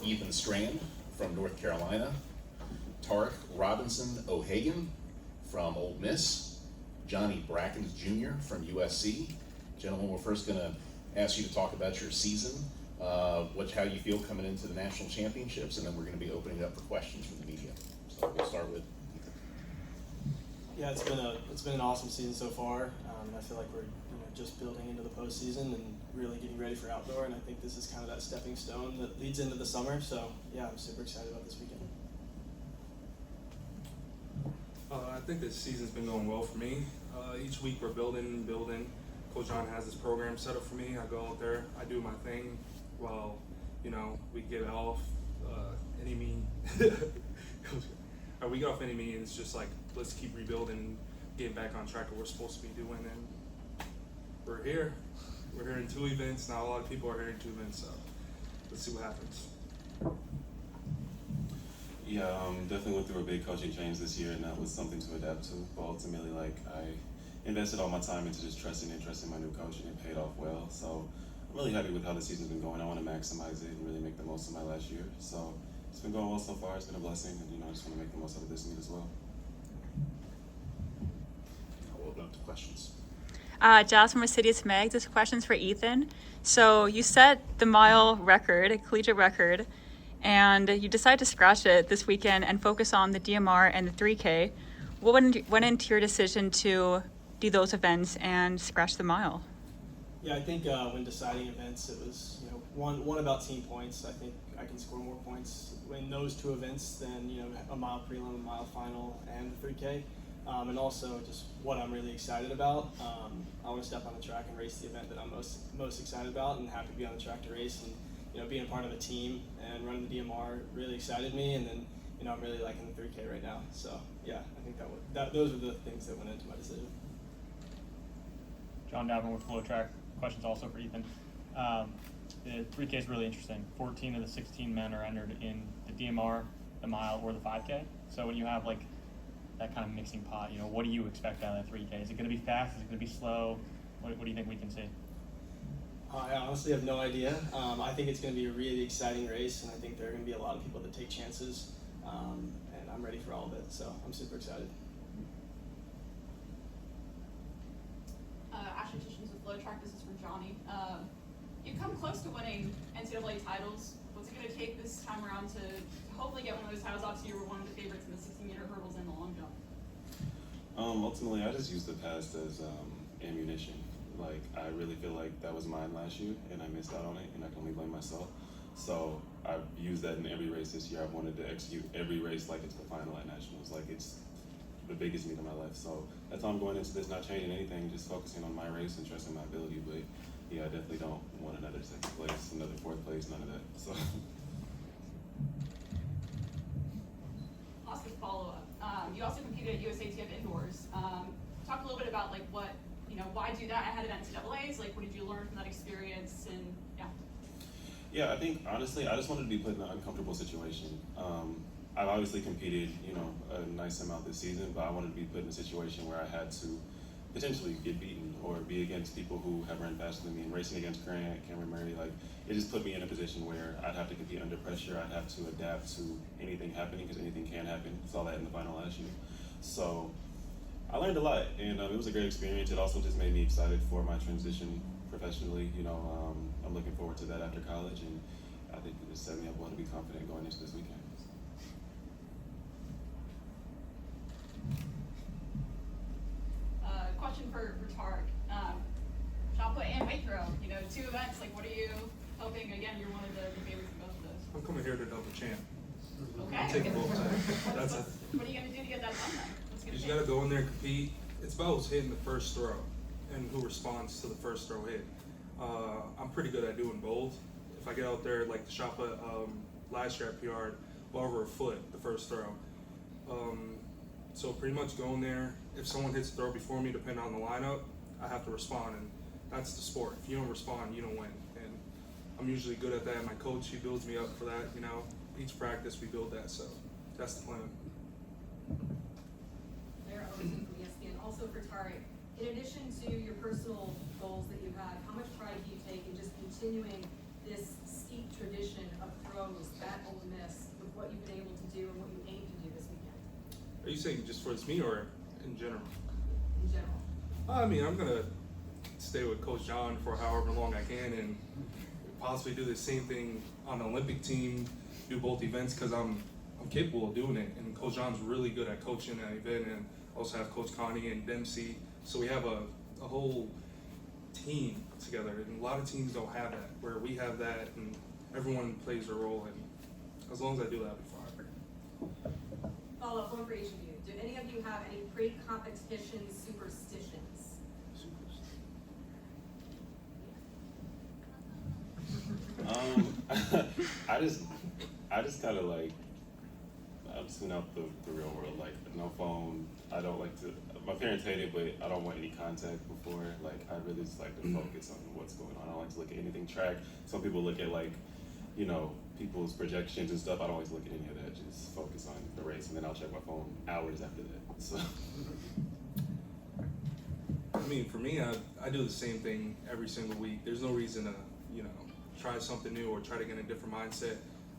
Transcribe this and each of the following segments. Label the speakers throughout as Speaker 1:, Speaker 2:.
Speaker 1: Ethan Strand from North Carolina, Tarik Robinson O'Hagan from Ole Miss, Johnny Brackins Jr. from USC. Gentlemen, we're first going to ask you to talk about your season, how you feel coming into the national championships, and then we're going to be opening it up for questions from the media. So we'll start with Ethan.
Speaker 2: Yeah, it's been an awesome season so far. I feel like we're just building into the postseason and really getting ready for outdoor, and I think this is kind of that stepping stone that leads into the summer. So yeah, I'm super excited about this weekend.
Speaker 3: I think this season's been going well for me. Each week we're building. Coach John has this program set up for me. I go out there, I do my thing while, we get off any mean. We get off any mean. It's just like, let's keep rebuilding and getting back on track of what we're supposed to be doing. And we're here. We're here in 2 events. Not a lot of people are here in 2 events, so let's see what happens.
Speaker 4: Yeah, definitely went through a big coaching change this year, and that was something to adapt to. But ultimately, I invested all my time into just trusting my new coach, and it paid off well. So I'm really happy with how the season's been going. I want to maximize it and really make the most of my last year. So it's been going well so far. It's been a blessing, and I just want to make the most out of this meet as well.
Speaker 1: I'll open up to questions.
Speaker 5: Jazz from CITIUS Mag. This question's for Ethan. So you set the mile record, a collegiate record, and you decided to scratch it this weekend and focus on the DMR and the 3K. What went into your decision to do those events and scratch the mile?
Speaker 2: Yeah, I think when deciding events, it was one about team points. I think I can score more points in those 2 events than a mile prelim, a mile final, and the 3K. And also just what I'm really excited about. I want to step on the track and race the event that I'm most excited about, and happy to be on the track to race. And being a part of a team and running the DMR really excited me. And then I'm really liking the 3K right now. So yeah, I think those were the things that went into my decision.
Speaker 6: John Davin with Flow Track. Questions also for Ethan. The 3K is really interesting. 14 of the 16 men are entered in the DMR, the mile, or the 5K. So when you have that kind of mixing pot, what do you expect out of that 3K? Is it going to be fast? Is it going to be slow? What do you think we can see?
Speaker 2: I honestly have no idea. I think it's going to be a really exciting race, and I think there are going to be a lot of people that take chances, and I'm ready for all of it, so I'm super excited.
Speaker 7: Ashley Tishins with Flow Track. This is for Johnny. You've come close to winning NCAA titles. What's it going to take this time around to hopefully get one of those titles? Obviously, you were one of the favorites in the 60-meter hurdles and the long jump.
Speaker 4: Ultimately, I just used the past as ammunition. I really feel like that was mine last year, and I missed out on it, and I can only blame myself. So I've used that in every race this year. I've wanted to execute every race like it's the final at nationals, like it's the biggest meet of my life. So that's how I'm going into this, not changing anything, just focusing on my race and trusting my ability. But yeah, I definitely don't want another 2nd place, another 4th place, none of that. So.
Speaker 7: Last follow-up. You also competed at USATF indoors. Talk a little bit about why do that ahead of NCAAs? What did you learn from that experience? And
Speaker 4: Yeah, I think honestly, I just wanted to be put in an uncomfortable situation. I've obviously competed, a nice amount this season, but I wanted to be put in a situation where I had to potentially get beaten or be against people who have run faster than me. And racing against Grant, Cameron Murray, it just put me in a position where I'd have to compete under pressure. I'd have to adapt to anything happening because anything can happen. Saw that in the final last year. So I learned a lot, and it was a great experience. It also just made me excited for my transition professionally. I'm looking forward to that after college, and I think it just set me up well to be confident going into this weekend.
Speaker 7: Question for Tarik. Shot put and weight throw. 2 events. What are you hoping? Again, you're one of the favorites in both of those.
Speaker 3: I'm coming here to double champ.
Speaker 7: Okay.
Speaker 3: I'm taking both sides.
Speaker 7: What are you going to do to get that done then?
Speaker 3: You just got to go in there and compete. It's about who's hitting the first throw and who responds to the first throw hit. I'm pretty good at doing both. If I get out there like the shot put last year at PR, well over a foot the first throw. So pretty much going there. If someone hits the throw before me, depending on the lineup, I have to respond, and that's the sport. If you don't respond, you don't win. And I'm usually good at that. My coach, he builds me up for that. Each practice we build that. So that's the plan.
Speaker 8: There, from ESPN. Also for Tarik, in addition to your personal goals that you have, how much pride do you take in just continuing this steep tradition of throws that with what you've been able to do and what you aim to do this weekend,
Speaker 3: Are you saying just for this meet or in general?
Speaker 8: in general?
Speaker 3: I mean, I'm gonna stay with Coach John for however long I can and possibly do the same thing on the Olympic team, do both events because I'm capable of doing it. And Coach John's really good at coaching that event, and also have Coach Connie and Dempsey. So we have a whole team together, and a lot of teams don't have that, where we have that, and everyone plays a role. And as long as I do that, I'll be fine.
Speaker 8: Follow up, one for each of you. Do any of you have any pre-competition superstitions?
Speaker 4: I just kind of like, I'm tune out the real world, like no phone. I don't like to, my parents hate it, but I don't want any contact before. Like I really just like to focus on what's going on. I don't like to look at anything track. Some people look at like, you know, people's projections and stuff. I don't always look at any of that. Just focus on the race, and then I'll check my phone hours after that. So.
Speaker 3: I mean, for me, I do the same thing every single week. There's no reason to, you know, try something new or try to get in a different mindset.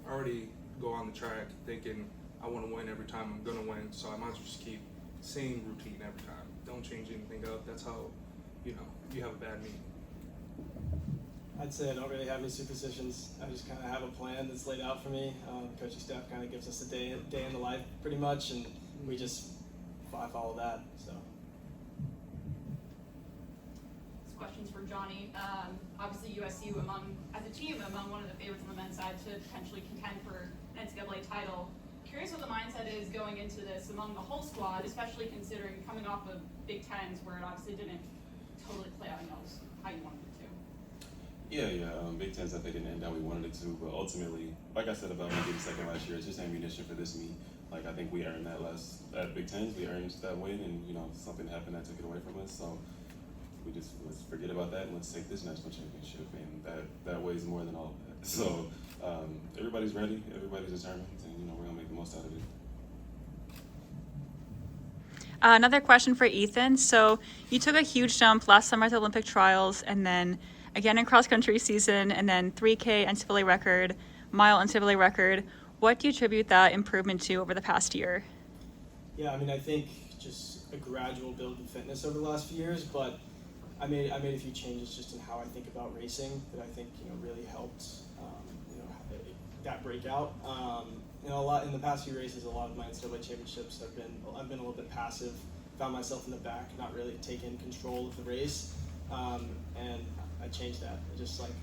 Speaker 3: I already go on the track thinking I want to win every time. I'm gonna win, so I might as well just keep same routine every time. Don't change anything up. That's how, you know, you have a bad meet.
Speaker 2: I'd say I don't really have any superstitions. I just kind of have a plan that's laid out for me. Coaching staff kind of gives us a day in the life pretty much, and I follow that. So.
Speaker 7: This question's for Johnny. Obviously USU as a team among one of the favorites on the men's side to potentially contend for an NCAA title. Curious what the mindset is going into this among the whole squad, especially considering coming off of Big Tens where it obviously didn't totally play out how you wanted it to.
Speaker 4: Yeah. Big Ten's definitely didn't end how we wanted it to, but ultimately, like I said about me getting second last year, it's just ammunition for this meet. Like I think we earned that at Big Tens, we earned that win, and you know something happened that took it away from us. So let's forget about that and let's take this national championship, and that weighs more than all of that. So everybody's ready, everybody's determined, and you know we're gonna make the most out of it.
Speaker 5: Another question for Ethan. So you took a huge jump last summer at the Olympic trials, and then again in cross country season, and then 3K NCAA record, mile NCAA record. What do you attribute that improvement to over the past year?
Speaker 2: Yeah, I mean, I think just a gradual build in fitness over the last few years, but I made a few changes just in how I think about racing that I think really helped that breakout. A lot in the past few races, a lot of my NCAA championships I've been a little bit passive, found myself in the back, not really taking control of the race, and I changed that.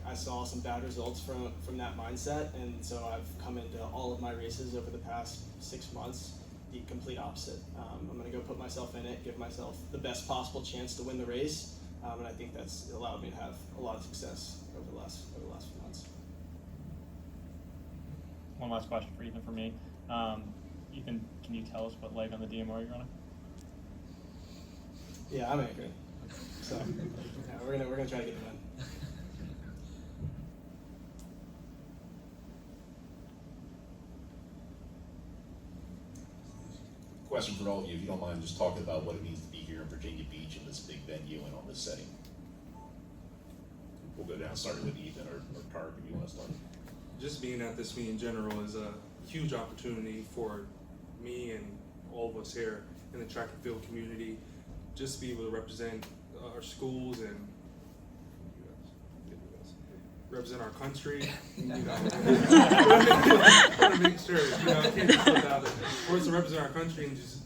Speaker 2: I saw some bad results from that mindset, and so I've come into all of my races over the past 6 months the complete opposite. I'm going to go put myself in it, give myself the best possible chance to win the race, and I think that's allowed me to have a lot of success over the last few months.
Speaker 6: One last question for Ethan for me. Ethan, can you tell us what leg on the DMR you're running?
Speaker 2: Yeah, I'm anchoring. So yeah, we're gonna try to get it done.
Speaker 1: Question for all of you, if you don't mind just talking about what it means to be here in Virginia Beach in this big venue and on this setting. We'll go down, starting with Ethan or Tarik if you want to start.
Speaker 3: Just being at this meet in general is a huge opportunity for me and all of us here in the track and field community, just to be able to represent our schools and represent our country. Want to make sure, I can't just put out it. For us to represent our country and just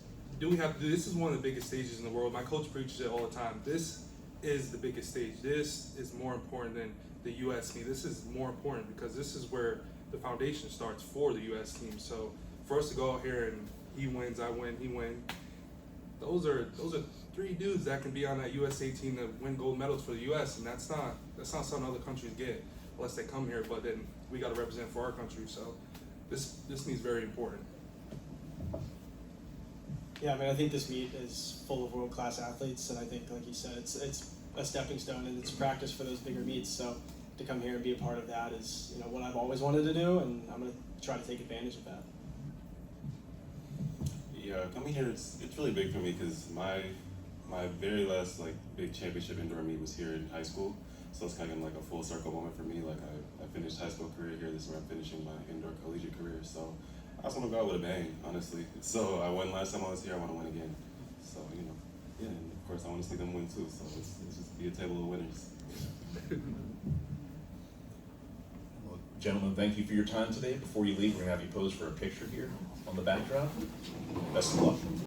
Speaker 3: this is one of the biggest stages in the world. My coach preaches it all the time. This is the biggest stage. This is more important than the U.S. meet. This is more important because this is where the foundation starts for the U.S. team. So for us to go out here and he wins, I win, he wins, those are 3 dudes that can be on that USA team that win gold medals for the U.S. and that's not something other countries get unless they come here. But then we got to represent for our country. So this meet's very important.
Speaker 2: Yeah, I mean, I think this meet is full of world-class athletes, and I think, like you said, it's a stepping stone and it's practice for those bigger meets. So to come here and be a part of that is what I've always wanted to do, and I'm going to try to take advantage of that.
Speaker 4: Yeah, coming here it's really big for me because my very last big championship indoor meet was here in high school, so it's kind of like a full circle moment for me. Like I finished high school career here. This is where I'm finishing my indoor collegiate career. So I just want to go out with a bang, honestly. So I won last time I was here. I want to win again. So yeah, and of course I want to see them win too. So it's just be a table of winners.
Speaker 1: Well, gentlemen, thank you for your time today. Before you leave, we're gonna have you pose for a picture here on the backdrop. Best of luck.